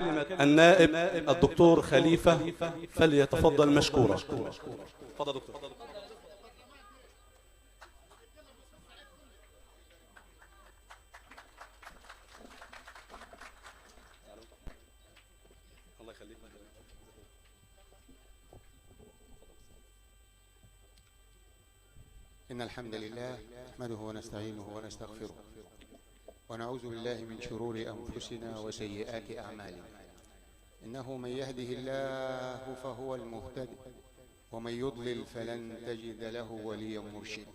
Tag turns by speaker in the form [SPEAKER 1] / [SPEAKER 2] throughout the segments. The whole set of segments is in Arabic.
[SPEAKER 1] النائب الدكتور خليفة فليتفضل مشكورا. تفضل دكتور. الله يخليك.
[SPEAKER 2] إن الحمد لله نحمده ونستعينه ونستغفره ونعوذ بالله من شرور أنفسنا وسيئات أعمالنا. إنه من يهده الله فهو المهتد ومن يضلل فلن تجد له وليا مرشدا.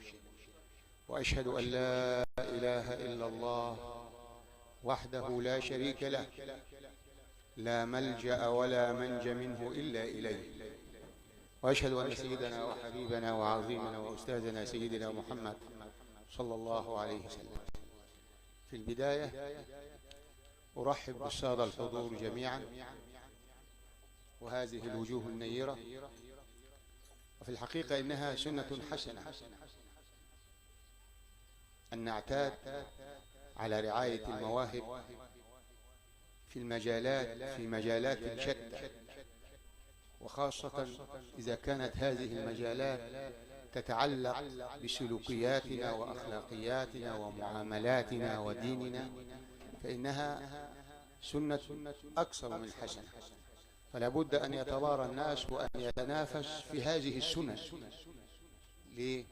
[SPEAKER 2] وأشهد أن لا إله إلا الله وحده لا شريك له، لا ملجأ ولا منج منه إلا إليه. وأشهد أن سيدنا وحبيبنا وعظيمنا وأستاذنا سيدنا محمد صلى الله عليه وسلم. في البداية أرحب بالسادة الحضور جميعا وهذه الوجوه النيرة، وفي الحقيقة إنها سنة حسنة أن نعتاد على رعاية المواهب في مجالات شتى، وخاصة إذا كانت هذه المجالات تتعلق بسلوكياتنا وأخلاقياتنا ومعاملاتنا وديننا، فإنها سنة أكثر من حسنة. فلا بد أن يتبارى الناس وأن يتنافس في هذه السنن. ليه؟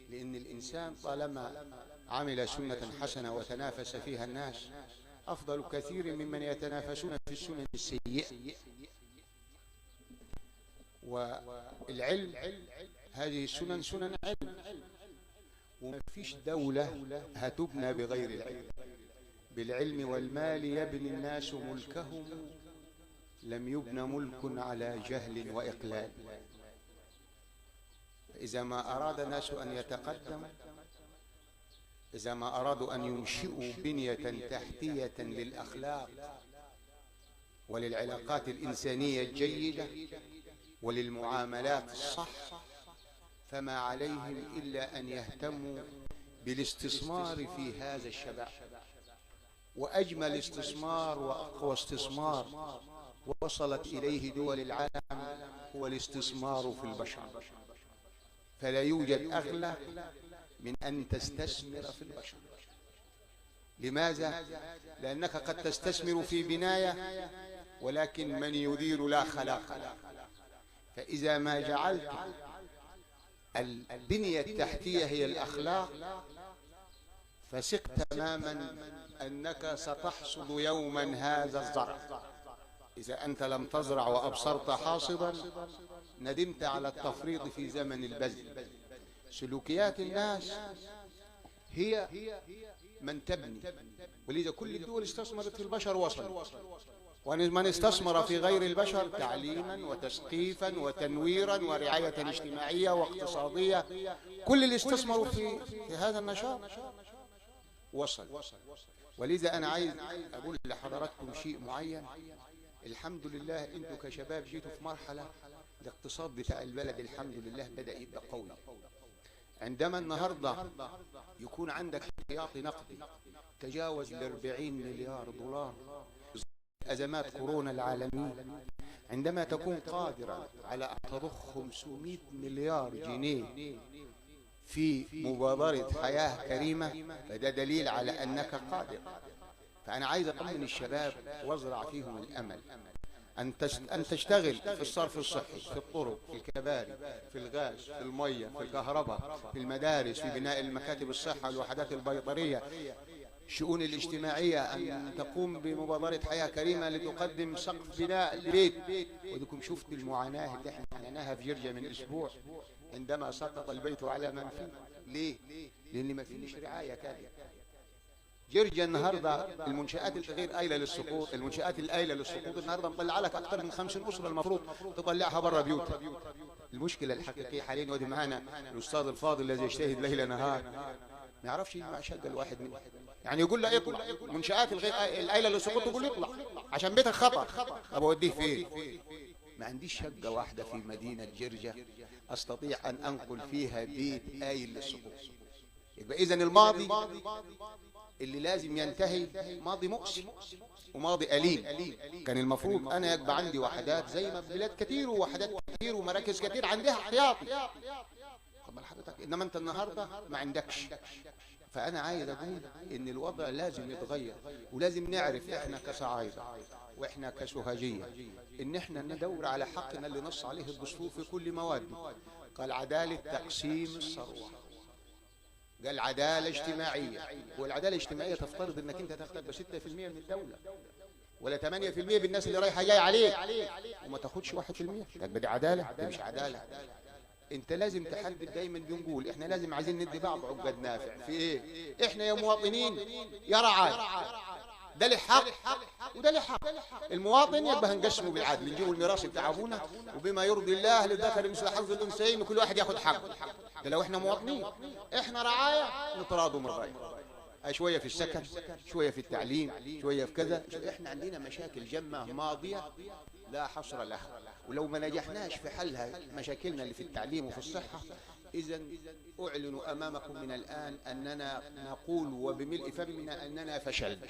[SPEAKER 2] لأن الإنسان طالما عمل سنة حسنة وتنافس فيها الناس أفضل كثير ممن يتنافسون في السنن السيئة. والعلم، هذه السنن سنن علم، وما فيش دولة هتبنى بغير العلم. بالعلم والمال يبني الناس ملكهم، لم يبنى ملك على جهل وإقلال. إذا ما أراد الناس أن يتقدموا، إذا ما أرادوا أن ينشئوا بنية تحتية للأخلاق وللعلاقات الإنسانية الجيدة وللمعاملات الصح، فما عليهم إلا أن يهتموا بالاستثمار في هذا الشباب. وأجمل استثمار وأقوى استثمار وصلت إليه دول العالم هو الاستثمار في البشر. فلا يوجد أغلى من أن تستثمر في البشر. لماذا؟ لأنك قد تستثمر في بناية ولكن من يدير لا خلاق له. فإذا ما جعلت البنية التحتية هي الأخلاق فثق تماما أنك ستحصد يوما هذا الزرع. إذا أنت لم تزرع وأبصرت حاصدا ندمت على التفريط في زمن البذل. سلوكيات الناس هي من تبني، ولذا كل الدول استثمرت في البشر وصل، ومن استثمر في غير البشر تعليما وتثقيفا وتنويرا ورعاية اجتماعية واقتصادية، كل اللي استثمروا في هذا النشاط وصل. ولذا أنا عايز أقول لحضراتكم شيء معين. الحمد لله أنتم كشباب جيتوا في مرحلة الاقتصاد بتاع البلد الحمد لله بدأ يبقى قوي. عندما النهاردة يكون عندك احتياطي نقدي تجاوز 40 مليار دولار أزمات كورونا العالمية، عندما تكون قادرا على أن تضخ 500 مليار جنيه في مبادرة حياة كريمة، فده دليل على أنك قادر. فأنا عايز أطمن الشباب وازرع فيهم الأمل أن تشتغل في الصرف الصحي، في الطرق، في الكباري، في الغاز، في المية، في الكهرباء، في المدارس، في بناء المكاتب الصحة والوحدات البيطرية، الشؤون الاجتماعية، أن تقوم بمبادرة حياة كريمة لتقدم سقف بناء البيت. ودكم شفت المعاناة اللي احنا عانيناها في جرجة من أسبوع عندما سقط البيت على من فيه. ليه؟ لأن ما فيش رعاية كافية. جرجة النهاردة المنشآت الغير قايلة للسقوط، المنشآت القايلة للسقوط النهاردة مطلع لك أكثر من 50 أسرة المفروض تطلعها برا بيوتها. المشكلة الحقيقية حاليا، ودي معانا الأستاذ الفاضل الذي يجتهد ليل نهار ما يعرفش يجمع شقة الواحد منه. يعني يقول له اطلع منشآت القايلة للسقوط، تقول له اطلع عشان بيتك خطر. طب أوديه فين؟ ما عنديش شقة واحدة في مدينة جرجة أستطيع أن أنقل فيها بيت قايل للسقوط. يبقى إذن الماضي اللي لازم ينتهي ماضي مؤسف وماضي أليم. كان المفروض أنا يبقى عندي وحدات زي ما في بلاد كتير ووحدات كتير ومراكز كتير عندها احتياطي، خد حضرتك، إنما أنت النهاردة ما عندكش. فأنا عايز أقول إن الوضع لازم يتغير، ولازم نعرف إحنا كصعايدة وإحنا كسوهاجية إن إحنا ندور على حقنا اللي نص عليه الدستور في كل مواده. قال عدالة تقسيم الثروة، قال عدالة اجتماعية. والعدالة الاجتماعية تفترض إنك أنت تاخد ب 6% من الدولة ولا 8% بالناس اللي رايحة جاي عليك وما تاخدش 1%. تبقى دي عدالة؟ دي مش عدالة. انت لازم تحدد. دايما بنقول احنا لازم عايزين ندي بعض عقد نافع في ايه؟ احنا يا مواطنين يا رعاة، ده له حق وده له حق. المواطن يبقى هنقسمه بالعدل، نجيبوا الميراث بتاع ابونا وبما يرضي الله للذكر مثل حظ الانثيين وكل واحد ياخد حقه. ده لو احنا مواطنين. احنا رعايا نتراضوا من الرأي، شويه في السكن، شويه في التعليم، شويه في كذا. احنا عندنا مشاكل جمه ماضيه لا حصر لها، ولو ما نجحناش في حلها مشاكلنا اللي في التعليم وفي الصحة، إذا أعلن أمامكم من الآن أننا نقول وبملء فمنا أننا فشلنا.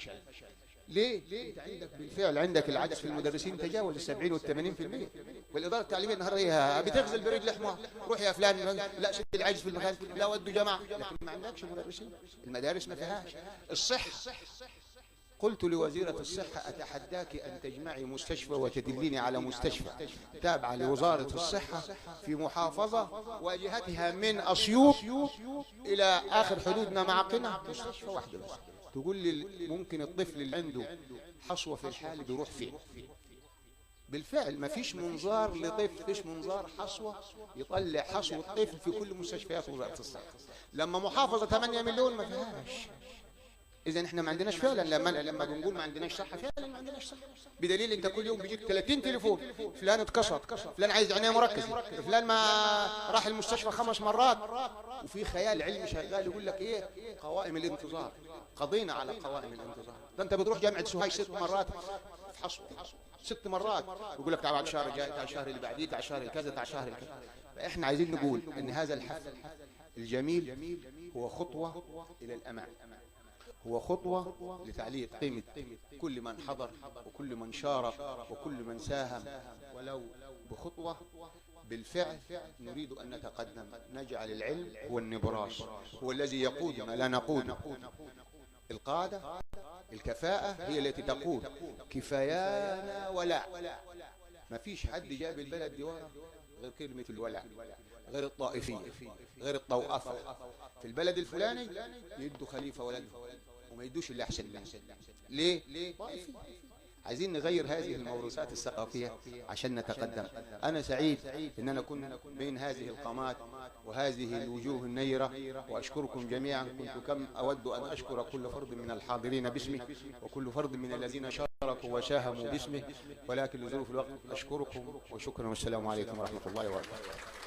[SPEAKER 2] ليه؟ أنت عندك بالفعل عندك العجز في المدرسين تجاوز 70 و 80%، والإدارة التعليمية النهارده بتغزل برجل حمار. روح يا فلان، لا سد العجز في المكان، لا ودوا جماعة، لكن ما عندكش مدرسين، المدارس ما فيهاش. الصحة، قلت لوزيرة الصحة أتحداك أن تجمعي مستشفى وتدليني على مستشفى تابعة لوزارة الصحة في محافظة واجهتها من أسيوط إلى آخر حدودنا مع قنا، مستشفى واحدة بس. تقول لي ممكن الطفل اللي عنده حصوة في الحالة بيروح فين؟ بالفعل ما فيش منظار لطفل، فيش منظار حصوة يطلع حصوة طفل في كل مستشفيات وزارة الصحة. لما محافظة 8 مليون ما فيهاش. إذا إحنا ما عندناش فعلا، لما بنقول ما عندناش صحة فعلا ما عندناش صحة، بدليل أنت كل يوم بيجيك 30 تليفون، فلان اتكسر، فلان عايز عناية مركزة، فلان ما راح المستشفى 5 مرات، وفي خيال علمي شغال يقول لك إيه؟ قوائم الانتظار، قضينا على قوائم الانتظار. ده أنت بتروح جامعة سوهاج 6 مرات في حصوة، 6 مرات، يقول لك تعال الشهر الجاي، تعال الشهر اللي بعديه، تعال الشهر الكذا، تعال الشهر الكذا. فإحنا عايزين نقول أن هذا الحفل الجميل هو خطوة إلى الأمام، هو خطوة لتعليق قيمة كل من حضر وكل من شارك وكل من ساهم ولو بخطوة. بالفعل نريد أن نتقدم، نجعل العلم هو النبراس، هو الذي يقودنا لا نقود. القادة الكفاءة هي التي تقود. كفايانا ولا، ما فيش حد جاب البلد دي ورا غير كلمة الولاء، غير الطائفية، غير الطوافة. في البلد الفلاني يدوا خليفة ولده وما يدوش اللي أحسن منه. ليه؟ طائفي. عايزين نغير هذه الموروثات الثقافية عشان نتقدم. أنا سعيد إن أنا كنت بين هذه القامات وهذه الوجوه النيرة، وأشكركم جميعا. كنت كم أود أن أشكر كل فرد من الحاضرين باسمه وكل فرد من الذين شاركوا وساهموا باسمه، ولكن لظروف الوقت أشكركم وشكرا، والسلام عليكم ورحمة الله وبركاته.